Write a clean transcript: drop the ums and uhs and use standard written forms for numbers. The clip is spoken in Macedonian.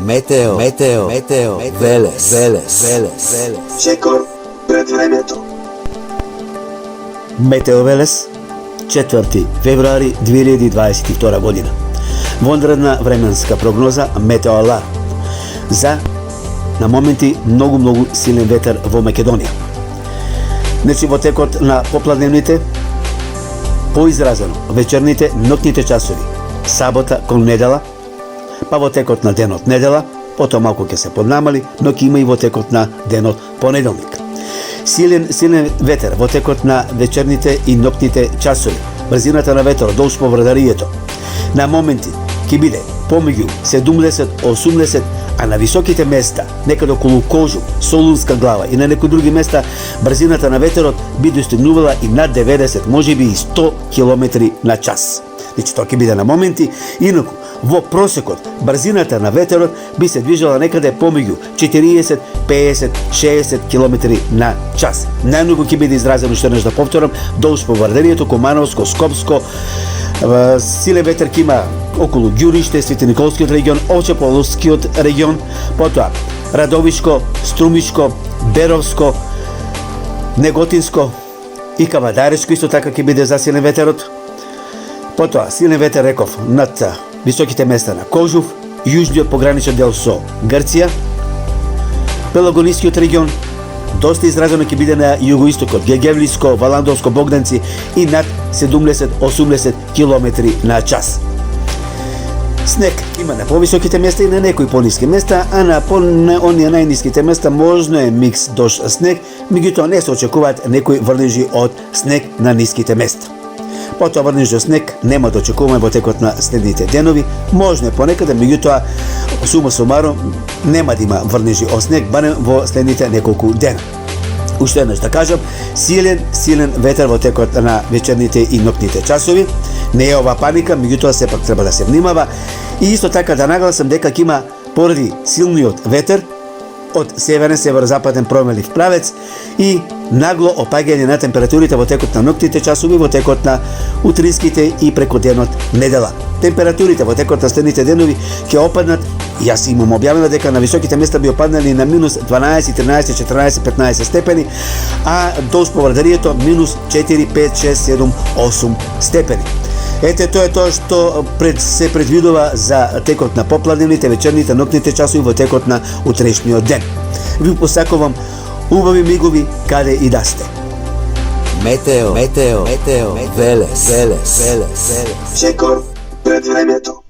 Метео Велес. Чекор пред времето. Метео Велес, 4 февруари 2022 година. Вонредна временска прогноза Метео Аларм за на моменти многу силен ветер во Македонија. Значи во текот на попладневните, поизразено вечерните, ноќните часови, сабота кон недела, па во текот на денот недела, потоа малку ќе се поднамали, но ќе има и во текот на денот понеделник. Силен ветер во текот на вечерните и ноќните часови. Брзината на ветерот долж по врадарието на моменти ќе биде помеѓу 70-80, а на високите места, некаде околу Кожув, Солунска глава и на некои други места, брзината на ветерот би достигнувала и над 90, можеби и 100 км на час. Значи тоа ќе биде на моменти, инаку во просекот брзината на ветерот би се движела некаде помеѓу 40, 50, 60 км на час. Најмногу ќе биде изразено, што нешто да повторам, долж по Вардарието, Кумановско, Скопско. Силен ветер ќе има околу Ѓуриште, Свети Николскиот регион, Овчеполскиот регион, потоа Радовишко, Струмишко, Беровско, Неготинско и Кавадаришко исто така ќе биде засилен ветерот. Потоа силен ветер, реков, над високите места на Кожув, јужниот пограничен дел со Грција, Пелагонискиот регион, доста изразено ќе биде на југоистокот, Гегевлиско, Валандовско, Богданци и над 70-80 км на час. Снег има на повисоките места и на некои пониски места, а на оние најниските места можно е микс дожд снег, меѓутоа не се очекуваат некои врнежи од снег на ниските места. Потоа врнежи од снег нема да очекуваме во текот на следните денови, можно е понекаде, меѓутоа сума сумарум нема да има врнежи од снег барем во следните неколку дена. Уште еднаш да кажам, силен ветер во текот на вечерните и ноќните часови. Не е ова паника, меѓутоа сепак треба да се внимава. И исто така да нагласам дека ќе има поради силниот ветер од северен-северозападен промелив правец и нагло опаѓање на температурите во текот на ноќните часови, во текот на утринските и преку денот недела. Температурите во текот на следните денови ќе опаднат. Јас имам објавено дека на високите места би опаднали на минус 12, 13, 14, 15 степени, а долж по Вардарието минус 4, 5, 6, 7, 8 степени. Ете, тоа е тоа што се предвидува за текот на попладневните, вечерните, ноќните часови во текот на утрешниот ден. Ви посакувам убави мигови каде и да сте. Метео Велес. Чекор пред времето.